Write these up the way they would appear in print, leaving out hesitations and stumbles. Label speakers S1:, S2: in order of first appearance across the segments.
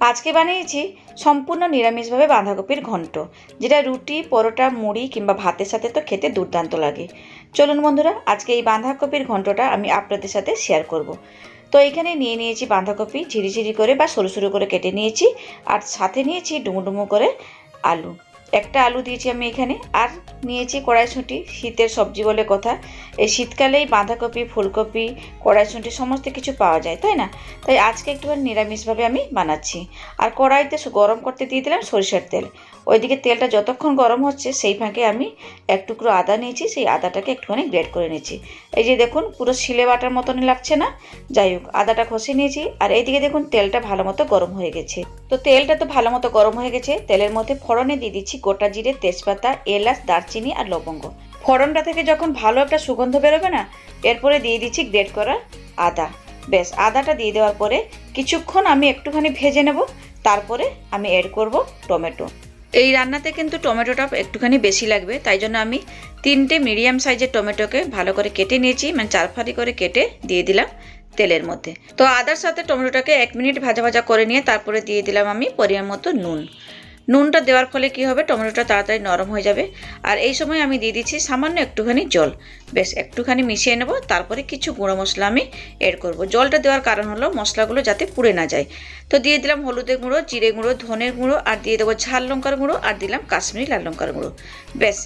S1: আজকে বানিয়েছি সম্পূর্ণ নিরামিষভাবে বাঁধাকপির ঘন্ট, যেটা রুটি, পরোটা, মুড়ি কিংবা ভাতের সাথে তো খেতে দুর্দান্ত লাগে। চলুন বন্ধুরা, আজকে এই বাঁধাকপির ঘন্টটা আমি আপনাদের সাথে শেয়ার করব। তো এখানে নিয়ে নিয়েছি বাঁধাকপি ঝিরিঝিরি করে বা সরু সরু করে কেটে নিয়েছি, আর সাথে নিয়েছি ডুমো ডুমো করে আলু। একটা আলু দিয়েছি আমি এখানে, আর নিয়েছি কড়াইশুঁটি। শীতের সবজি বলে কথা, এই শীতকালেই বাঁধাকপি, ফুলকপি, কড়াইশুঁটি সমস্ত কিছু পাওয়া যায়, তাই না? তাই আজকে একটুখানি নিরামিষভাবে আমি বানাচ্ছি। আর কড়াইতে গরম করতে দিয়ে দিলাম সরিষার তেল। ওইদিকে তেলটা যতক্ষণ গরম হচ্ছে সেই ফাঁকে আমি এক টুকরো আদা নিয়েছি, সেই আদাটাকে একটুখানি গ্রেট করে নিয়েছি। এই যে দেখুন, পুরো শিলে বাটার মতনই লাগছে না? যাই হোক, আদাটা ঘষে নিয়েছি। আর এইদিকে দেখুন, তেলটা ভালো মতো গরম হয়ে গেছে। তো তেলটা তো ভালো মতো গরম হয়ে গেছে। তেলের মধ্যে ফোড়নে দিয়ে দিচ্ছি গোটা জিরে, তেজপাতা, এলাচ, দারচিনি আর লবঙ্গ। ফোড়নটা থেকে যখন ভালো একটা সুগন্ধ বেরোবে না, এরপরে দিয়ে দিচ্ছি গ্রেট করা আদা। বেশ, আদাটা দিয়ে দেওয়ার পরে কিছুক্ষণ আমি একটুখানি ভেজে নেব। তারপরে আমি অ্যাড করব টমেটো। এই রান্নাতে কিন্তু টমেটোটা একটুখানি বেশি লাগবে, তাই জন্য আমি 3টে মিডিয়াম সাইজের টমেটোকে ভালো করে কেটে নিয়েছি, মানে 4 ফালি করে কেটে দিয়ে দিলাম তেলের মধ্যে। তো আদার সাথে টমেটোটাকে 1 মিনিট ভাজা ভাজা করে নিয়ে তারপরে দিয়ে দিলাম আমি পরিমাণ মতো নুন। নুনটা দেওয়ার ফলে কি হবে, টমেটোটা তাড়াতাড়ি নরম হয়ে যাবে। আর এই সময় আমি দিয়ে দিচ্ছি সামান্য একটুখানি জল। বেশ, একটুখানি মিশিয়ে নেব। তারপরে কিছু গুঁড়ো মশলা আমি এড করব। জলটা দেওয়ার কারণ হলো মশলাগুলো যাতে পুড়ে না যায়। তো দিয়ে দিলাম হলুদের গুঁড়ো, জিরে গুঁড়ো, ধনের গুঁড়ো, আর দিয়ে দেবো ঝাল লঙ্কার গুঁড়ো, আর দিলাম কাশ্মীরি লাল লঙ্কার গুঁড়ো। বেশ,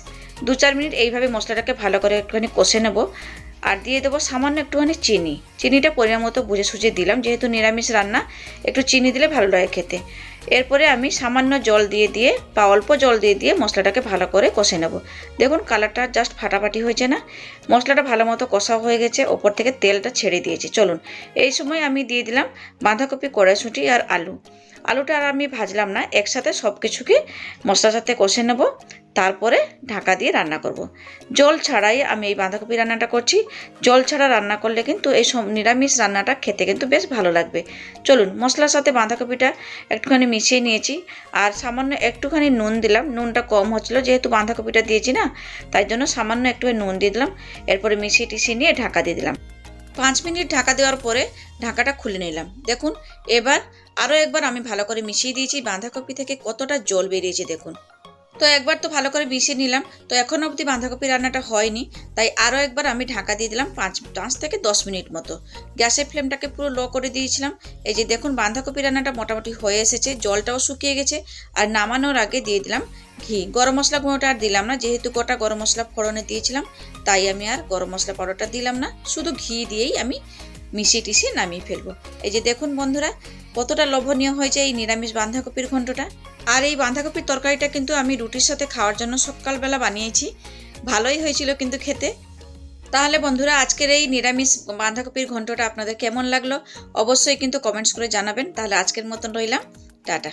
S1: 2-4 মিনিট এইভাবে মশলাটাকে ভালো করে একটুখানি কষে নেব। আর দিয়ে দেবো সামান্য একটুখানি চিনি। চিনিটা পরিমাণ মতো বুঝে সুঝে দিলাম, যেহেতু নিরামিষ রান্না একটু চিনি দিলে ভালো লাগে খেতে। এরপরে আমি সামান্য জল দিয়ে বা অল্প জল দিয়ে মশলাটাকে ভালো করে কষে নেব। দেখুন, কালারটা জাস্ট ফাটাফাটি হয়েছে না? মশলাটা ভালো মতো কষা হয়ে গেছে, ওপর থেকে তেলটা ছেড়ে দিয়েছি। চলুন, এই সময় আমি দিয়ে দিলাম বাঁধাকপি, কড়াইশুঁটি আর আলু। আলুটা আর আমি ভাজলাম না, একসাথে সব কিছুকে মশলার সাথে কষে নেব। তারপরে ঢাকা দিয়ে রান্না করব। জল ছাড়াই আমি এই বাঁধাকপি রান্নাটা করছি। জল ছাড়া রান্না করলে কিন্তু এই নিরামিষ রান্নাটা খেতে কিন্তু বেশ ভালো লাগবে। চলুন, মশলার সাথে বাঁধাকপিটা একটুখানি মিশিয়ে নিয়েছি। আর সামান্য একটুখানি নুন দিলাম। নুনটা কম হচ্ছিলো, যেহেতু বাঁধাকপিটা দিয়েছি না, তাই জন্য সামান্য একটুখানি নুন দিয়ে দিলাম। এরপরে মিশিয়ে টিশিয়ে নিয়ে ঢাকা দিয়ে দিলাম। 5 মিনিট ঢাকা দেওয়ার পরে ঢাকাটা খুলে নিলাম। দেখুন, এবার আরও একবার আমি ভালো করে মিশিয়ে দিয়েছি। বাঁধাকপি থেকে কতটা জল বেরিয়েছে দেখুন। তো একবার তো ভালো করে মিশিয়ে নিলাম। তো এখনও অবধি বাঁধাকপি রান্নাটা হয়নি, তাই আরও একবার আমি ঢাকা দিয়ে দিলাম 5 থেকে 10 মিনিট মতো। গ্যাসের ফ্লেমটাকে পুরো লো করে দিয়েছিলাম। এই যে দেখুন, বাঁধাকপি রান্নাটা মোটামুটি হয়ে এসেছে, জলটাও শুকিয়ে গেছে। আর নামানোর আগে দিয়ে দিলাম ঘি। গরম মশলা গুঁড়োটা আর দিলাম না, যেহেতু গোটা গরম মশলা ফোড়নে দিয়েছিলাম, তাই আমি আর গরম মশলা পাউডারটা দিলাম না। শুধু ঘি দিয়েই আমি মিশিয়ে টিশিয়ে নামিয়ে ফেলবো। এই যে দেখুন বন্ধুরা, কতটা লোভনীয় হয়েছে এই নিরামিষ বাঁধাকপির ঘন্টটা। আর এই বাঁধাকপির তরকারিটা কিন্তু আমি রুটির সাথে খাওয়ার জন্য সকালবেলা বানিয়েছি। ভালোই হয়েছিল কিন্তু খেতে। তাহলে বন্ধুরা, আজকের এই নিরামিষ বাঁধাকপির ঘন্টটা আপনাদের কেমন লাগলো অবশ্যই কিন্তু কমেন্টস করে জানাবেন। তাহলে আজকের মতন রইলাম, টাটা।